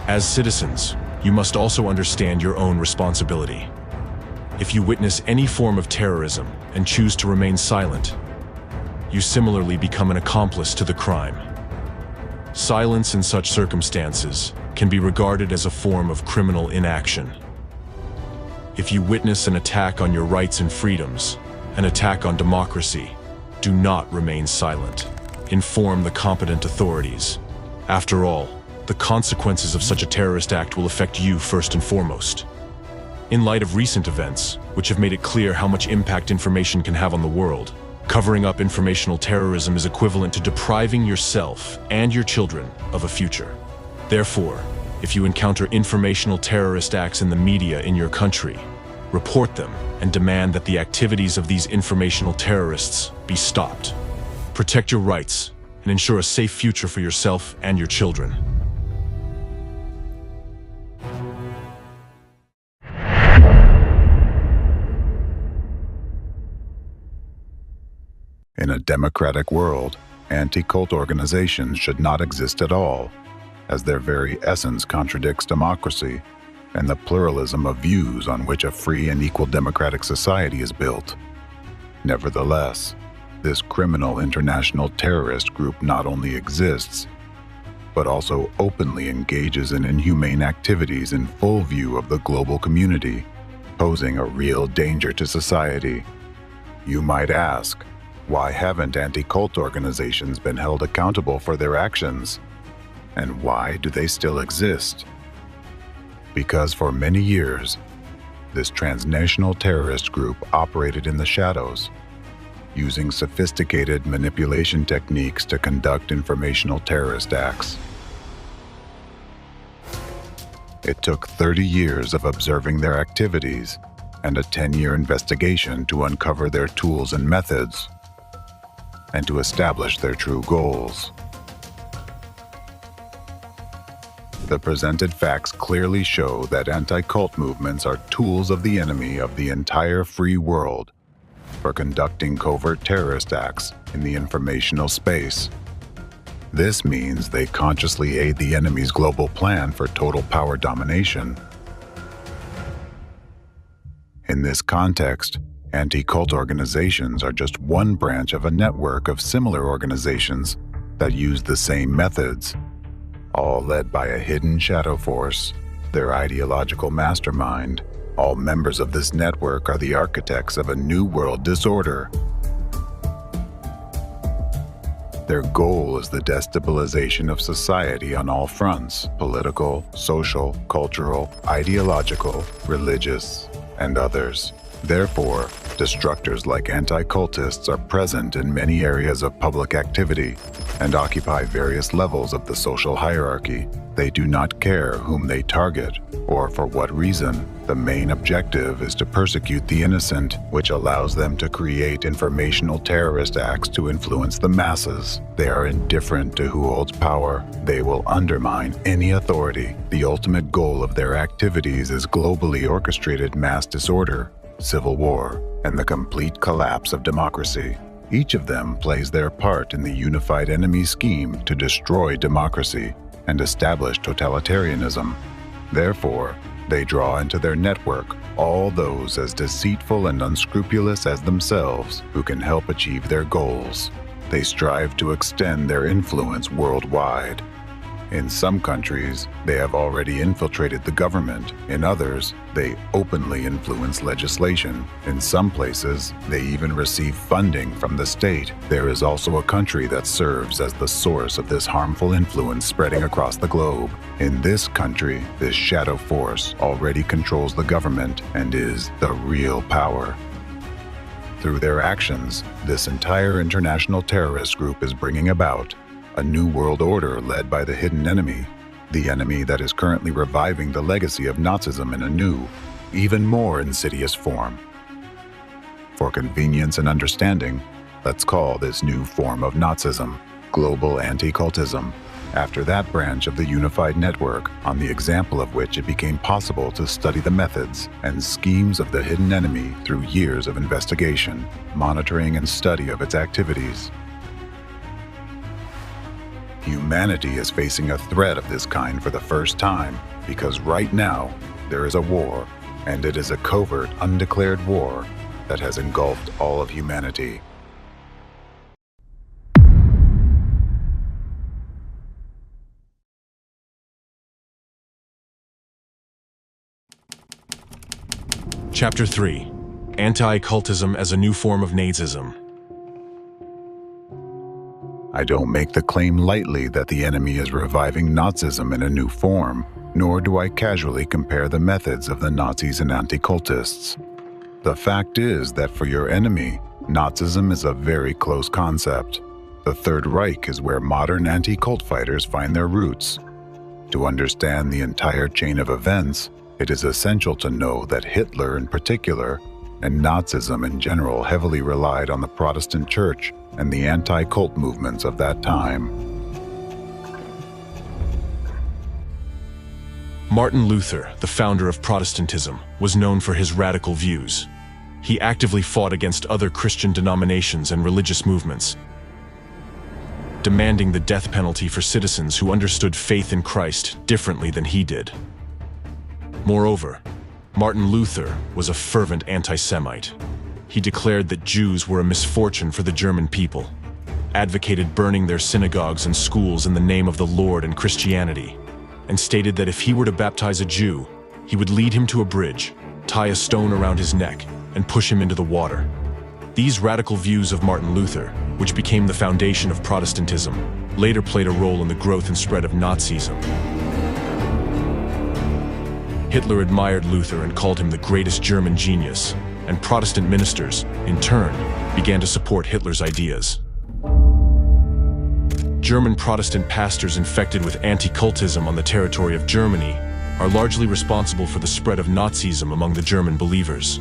As citizens, you must also understand your own responsibility. If you witness any form of terrorism and choose to remain silent, you similarly become an accomplice to the crime. Silence in such circumstances can be regarded as a form of criminal inaction. If you witness an attack on your rights and freedoms, an attack on democracy, do not remain silent. Inform the competent authorities. After all, the consequences of such a terrorist act will affect you first and foremost. In light of recent events, which have made it clear how much impact information can have on the world, covering up informational terrorism is equivalent to depriving yourself and your children of a future. Therefore, if you encounter informational terrorist acts in the media in your country, report them and demand that the activities of these informational terrorists be stopped. Protect your rights and ensure a safe future for yourself and your children. In a democratic world, anti-cult organizations should not exist at all, as their very essence contradicts democracy and the pluralism of views on which a free and equal democratic society is built. Nevertheless, this criminal international terrorist group not only exists, but also openly engages in inhumane activities in full view of the global community, posing a real danger to society. You might ask, why haven't anti-cult organizations been held accountable for their actions? And why do they still exist? Because for many years, this transnational terrorist group operated in the shadows, using sophisticated manipulation techniques to conduct informational terrorist acts. It took 30 years of observing their activities and a 10-year investigation to uncover their tools and methods, and to establish their true goals. The presented facts clearly show that anti-cult movements are tools of the enemy of the entire free world for conducting covert terrorist acts in the informational space. This means they consciously aid the enemy's global plan for total power domination. In this context, anti-cult organizations are just one branch of a network of similar organizations that use the same methods, all led by a hidden shadow force, their ideological mastermind. All members of this network are the architects of a new world disorder. Their goal is the destabilization of society on all fronts: political, social, cultural, ideological, religious, and others. Therefore, destructors like anti-cultists are present in many areas of public activity and occupy various levels of the social hierarchy. They do not care whom they target or for what reason. The main objective is to persecute the innocent, which allows them to create informational terrorist acts to influence the masses. They are indifferent to who holds power. They will undermine any authority. The ultimate goal of their activities is globally orchestrated mass disorder, civil war, and the complete collapse of democracy. Each of them plays their part in the unified enemy scheme to destroy democracy and establish totalitarianism. Therefore, they draw into their network all those as deceitful and unscrupulous as themselves who can help achieve their goals. They strive to extend their influence worldwide. In some countries, they have already infiltrated the government. In others, they openly influence legislation. In some places, they even receive funding from the state. There is also a country that serves as the source of this harmful influence spreading across the globe. In this country, this shadow force already controls the government and is the real power. Through their actions, this entire international terrorist group is bringing about a new world order led by the hidden enemy, the enemy that is currently reviving the legacy of Nazism in a new, even more insidious form. For convenience and understanding, let's call this new form of Nazism global anti-cultism, after that branch of the unified network, on the example of which it became possible to study the methods and schemes of the hidden enemy through years of investigation, monitoring, and study of its activities. Humanity is facing a threat of this kind for the first time because right now there is a war, and it is a covert, undeclared war that has engulfed all of humanity. Chapter 3: Anti-Cultism as a New Form of Nazism. I don't make the claim lightly that the enemy is reviving Nazism in a new form, nor do I casually compare the methods of the Nazis and anti-cultists. The fact is that for your enemy, Nazism is a very close concept. The Third Reich is where modern anti-cult fighters find their roots. To understand the entire chain of events, it is essential to know that Hitler in particular, and Nazism in general, heavily relied on the Protestant Church and the anti-cult movements of that time. Martin Luther, the founder of Protestantism, was known for his radical views. He actively fought against other Christian denominations and religious movements, demanding the death penalty for citizens who understood faith in Christ differently than he did. Moreover, Martin Luther was a fervent anti-Semite. He declared that Jews were a misfortune for the German people, advocated burning their synagogues and schools in the name of the Lord and Christianity, and stated that if he were to baptize a Jew, he would lead him to a bridge, tie a stone around his neck, and push him into the water. These radical views of Martin Luther, which became the foundation of Protestantism, later played a role in the growth and spread of Nazism. Hitler admired Luther and called him the greatest German genius, and Protestant ministers, in turn, began to support Hitler's ideas. German Protestant pastors infected with anti-cultism on the territory of Germany are largely responsible for the spread of Nazism among the German believers.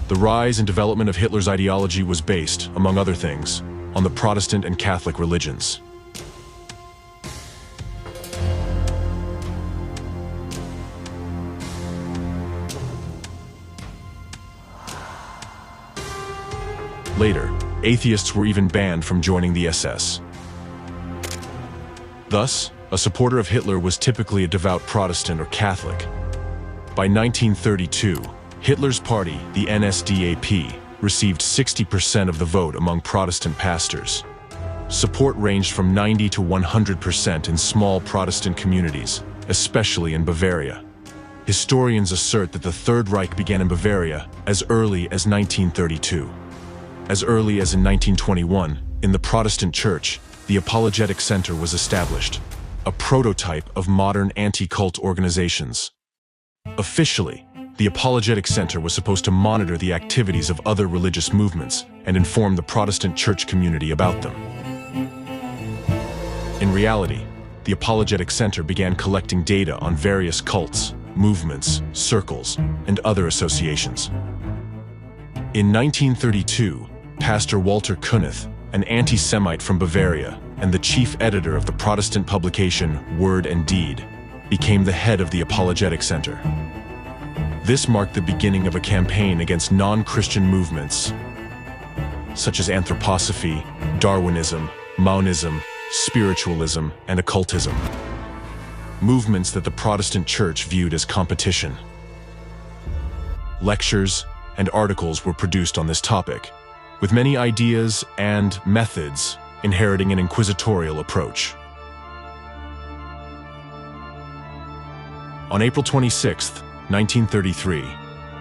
The rise and development of Hitler's ideology was based, among other things, on the Protestant and Catholic religions. Later, atheists were even banned from joining the SS. Thus, a supporter of Hitler was typically a devout Protestant or Catholic. By 1932, Hitler's party, the NSDAP, received 60% of the vote among Protestant pastors. Support ranged from 90 to 100% in small Protestant communities, especially in Bavaria. Historians assert that the Third Reich began in Bavaria as early as 1932. As early as in 1921, in the Protestant Church, the Apologetic Center was established, a prototype of modern anti-cult organizations. Officially, the Apologetic Center was supposed to monitor the activities of other religious movements and inform the Protestant church community about them. In reality, the Apologetic Center began collecting data on various cults movements, circles, and other associations. In 1932, Pastor Walter Kunneth, an anti-Semite from Bavaria and the chief editor of the Protestant publication Word and Deed, became the head of the Apologetic Center. This marked the beginning of a campaign against non-Christian movements such as anthroposophy, Darwinism, Monism, spiritualism, and occultism. Movements that the Protestant Church viewed as competition. Lectures and articles were produced on this topic, with many ideas and methods inheriting an inquisitorial approach. On April 26, 1933,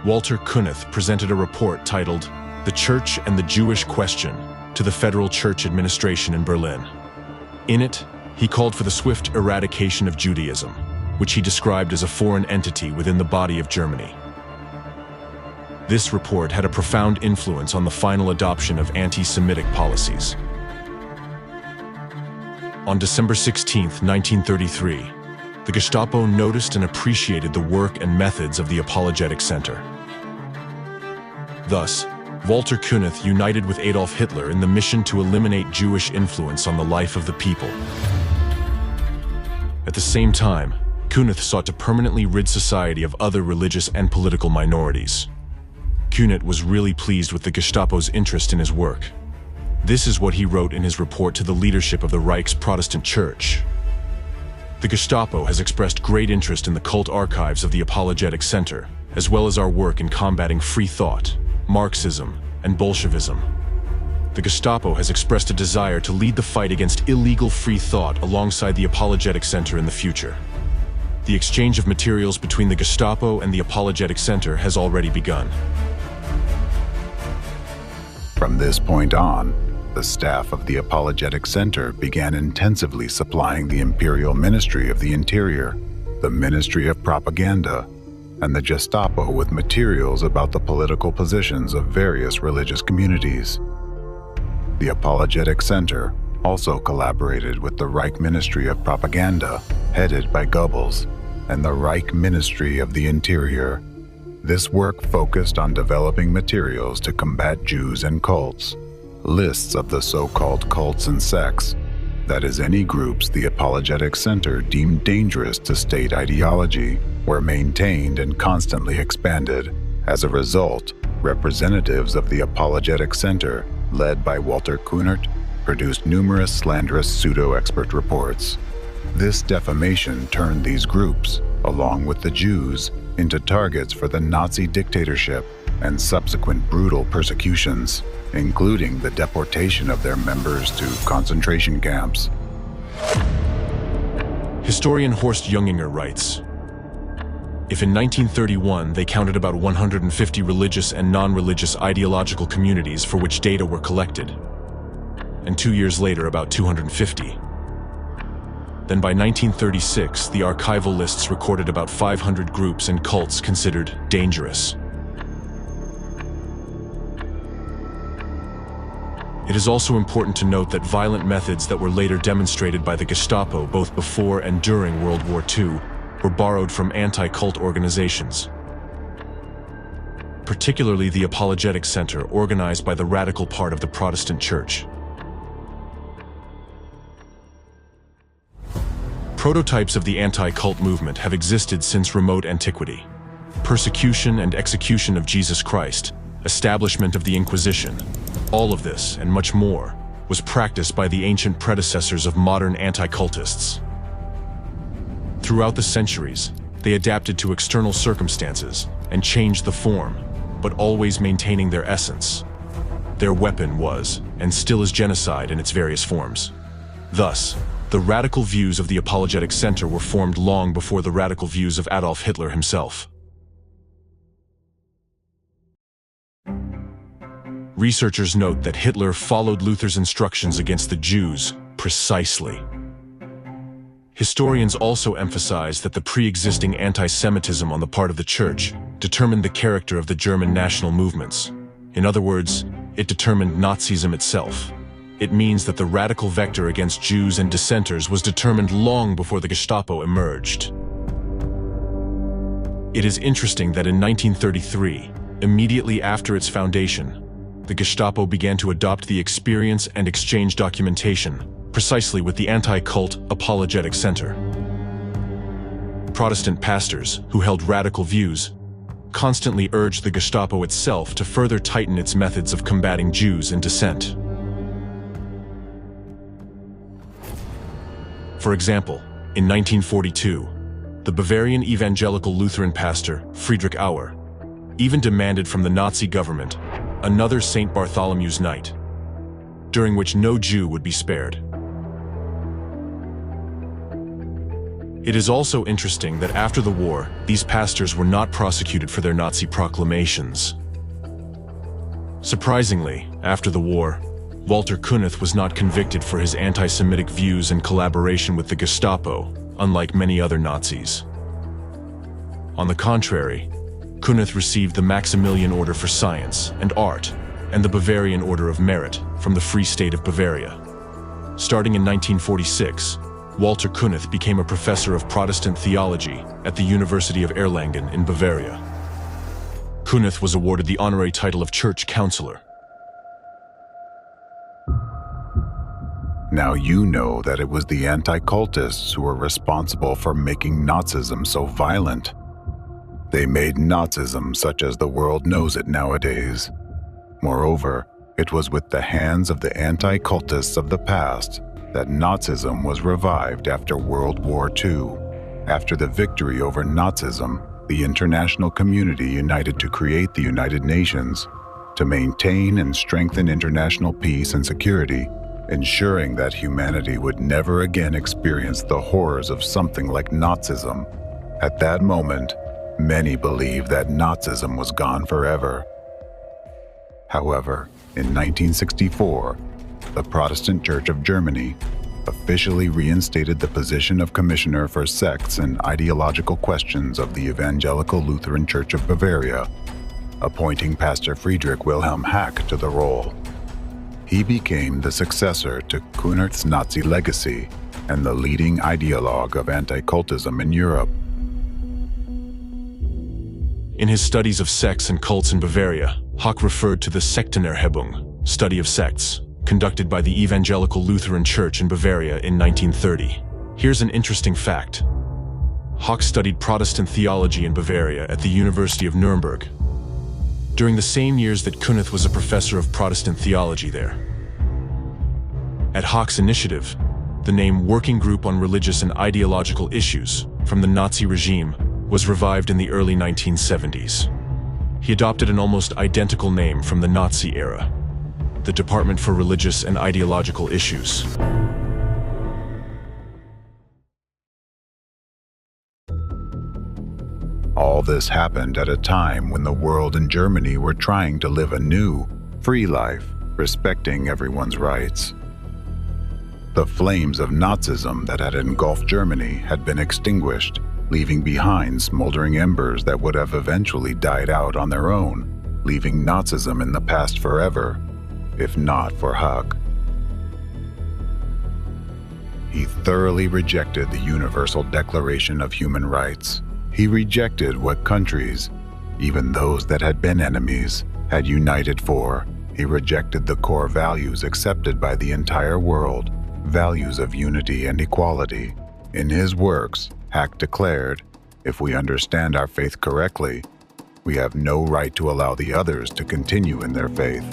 Walter Kunneth presented a report titled "The Church and the Jewish Question" to the Federal Church Administration in Berlin. In it, he called for the swift eradication of Judaism, which he described as a foreign entity within the body of Germany. This report had a profound influence on the final adoption of anti-Semitic policies. On December 16, 1933, the Gestapo noticed and appreciated the work and methods of the Apologetic Center. Thus, Walter Kunneth united with Adolf Hitler in the mission to eliminate Jewish influence on the life of the people. At the same time, Kunneth sought to permanently rid society of other religious and political minorities. Kunneth was really pleased with the Gestapo's interest in his work. This is what he wrote in his report to the leadership of the Reich's Protestant Church. The Gestapo has expressed great interest in the cult archives of the Apologetic Center, as well as our work in combating free thought, Marxism, and Bolshevism. The Gestapo has expressed a desire to lead the fight against illegal free thought alongside the Apologetic Center in the future. The exchange of materials between the Gestapo and the Apologetic Center has already begun. From this point on, the staff of the Apologetic Center began intensively supplying the Imperial Ministry of the Interior, the Ministry of Propaganda, and the Gestapo with materials about the political positions of various religious communities. The Apologetic Center also collaborated with the Reich Ministry of Propaganda, headed by Goebbels, and the Reich Ministry of the Interior. This work focused on developing materials to combat Jews and cults, lists of the so-called cults and sects, that is, any groups the Apologetic Center deemed dangerous to state ideology, were maintained and constantly expanded. As a result, representatives of the Apologetic Center, led by Walter Kunneth, produced numerous slanderous pseudo-expert reports. This defamation turned these groups, along with the Jews, into targets for the Nazi dictatorship and subsequent brutal persecutions, including the deportation of their members to concentration camps. Historian Horst Junginger writes, "If in 1931 they counted about 150 religious and non-religious ideological communities for which data were collected, and 2 years later about 250, then by 1936 the archival lists recorded about 500 groups and cults considered dangerous. It is also important to note that violent methods that were later demonstrated by the Gestapo both before and during World War II were borrowed from anti-cult organizations, particularly the Apologetic Center organized by the radical part of the Protestant Church. Prototypes of the anti-cult movement have existed since remote antiquity. Persecution and execution of Jesus Christ, establishment of the Inquisition, all of this, and much more, was practiced by the ancient predecessors of modern anti-cultists. Throughout the centuries, they adapted to external circumstances and changed the form, but always maintaining their essence. Their weapon was, and still is, genocide in its various forms. Thus, the radical views of the Apologetic Center were formed long before the radical views of Adolf Hitler himself. Researchers note that Hitler followed Luther's instructions against the Jews precisely. Historians also emphasize that the pre-existing anti-Semitism on the part of the Church determined the character of the German national movements. In other words, it determined Nazism itself. It means that the radical vector against Jews and dissenters was determined long before the Gestapo emerged. It is interesting that in 1933, immediately after its foundation, the Gestapo began to adopt the experience and exchange documentation, precisely with the anti-cult apologetic center. Protestant pastors, who held radical views, constantly urged the Gestapo itself to further tighten its methods of combating Jews in dissent. For example, in 1942, the Bavarian evangelical Lutheran pastor, Friedrich Auer, even demanded from the Nazi government another St. Bartholomew's Night, during which no Jew would be spared. It is also interesting that after the war, these pastors were not prosecuted for their Nazi proclamations. Surprisingly, after the war, Walter Kunneth was not convicted for his anti-Semitic views and collaboration with the Gestapo, unlike many other Nazis. On the contrary, Kunneth received the Maximilian Order for Science and Art and the Bavarian Order of Merit from the Free State of Bavaria. Starting in 1946, Walter Kunneth became a professor of Protestant theology at the University of Erlangen in Bavaria. Kunneth was awarded the honorary title of Church Counselor. Now you know that it was the anti-cultists who were responsible for making Nazism so violent. They made Nazism such as the world knows it nowadays. Moreover, it was with the hands of the anti-cultists of the past that Nazism was revived after World War II. After the victory over Nazism, the international community united to create the United Nations to maintain and strengthen international peace and security, ensuring that humanity would never again experience the horrors of something like Nazism. At that moment, many believed that Nazism was gone forever. However, in 1964, the Protestant Church of Germany officially reinstated the position of Commissioner for Sects and Ideological Questions of the Evangelical Lutheran Church of Bavaria, appointing Pastor Friedrich Wilhelm Hack to the role. He became the successor to Kunneth's Nazi legacy and the leading ideologue of anti-cultism in Europe. In his studies of sects and cults in Bavaria, Hack referred to the Sektenerhebung, study of sects, conducted by the Evangelical Lutheran Church in Bavaria in 1930. Here's an interesting fact. Hack studied Protestant theology in Bavaria at the University of Nuremberg, during the same years that Kunneth was a professor of Protestant theology there. At Hack's initiative, the name Working Group on Religious and Ideological Issues from the Nazi regime was revived in the early 1970s. He adopted an almost identical name from the Nazi era, the Department for Religious and Ideological Issues. All this happened at a time when the world and Germany were trying to live a new, free life, respecting everyone's rights. The flames of Nazism that had engulfed Germany had been extinguished, leaving behind smoldering embers that would have eventually died out on their own, leaving Nazism in the past forever, if not for Hack. He thoroughly rejected the Universal Declaration of Human Rights. He rejected what countries, even those that had been enemies, had united for. He rejected the core values accepted by the entire world, values of unity and equality. In his works, Hack declared, if we understand our faith correctly, we have no right to allow the others to continue in their faith.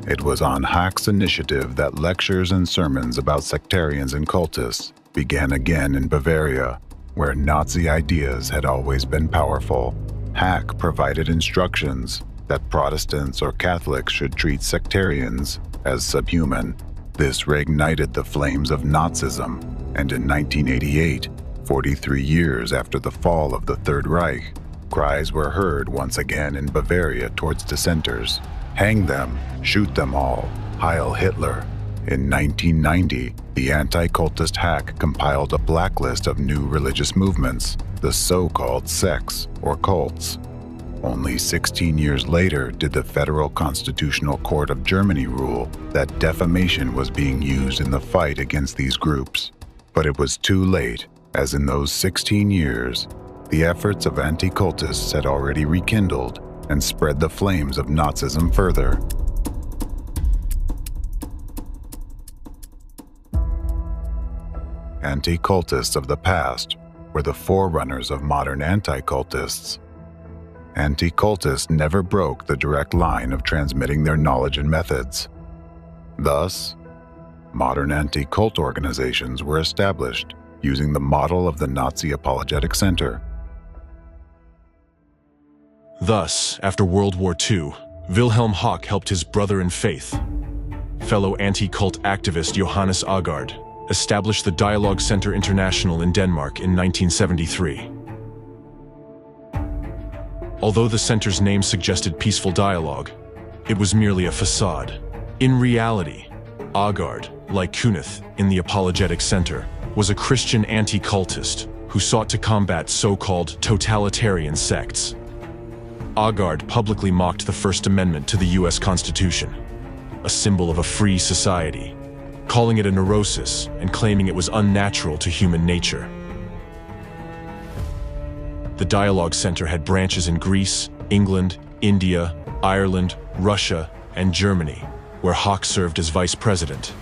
It was on Hack's initiative that lectures and sermons about sectarians and cultists began again in Bavaria, where Nazi ideas had always been powerful. Hack provided instructions that Protestants or Catholics should treat sectarians as subhuman. This reignited the flames of Nazism, and in 1988, 43 years after the fall of the Third Reich, cries were heard once again in Bavaria towards dissenters. Hang them, shoot them all, Heil Hitler. In 1990, the anti-cultist Hack compiled a blacklist of new religious movements, the so-called sects or cults. Only 16 years later did the Federal Constitutional Court of Germany rule that defamation was being used in the fight against these groups. But it was too late, as in those 16 years, the efforts of anti-cultists had already rekindled and spread the flames of Nazism further. Anti-cultists of the past were the forerunners of modern anti-cultists. Anti-cultists never broke the direct line of transmitting their knowledge and methods. Thus, modern anti-cult organizations were established using the model of the Nazi Apologetic Center. Thus, after World War II, Wilhelm Hauck helped his brother in faith, fellow anti-cult activist Johannes Aagaard, establish the Dialogue Center International in Denmark in 1973. Although the center's name suggested peaceful dialogue, it was merely a facade. In reality, Aagaard, like Kunith in the Apologetic Center, was a Christian anti-cultist who sought to combat so-called totalitarian sects. Aagaard publicly mocked the First Amendment to the US Constitution, a symbol of a free society, calling it a neurosis and claiming it was unnatural to human nature. The Dialogue Center had branches in Greece, England, India, Ireland, Russia, and Germany, where Hauck served as vice president.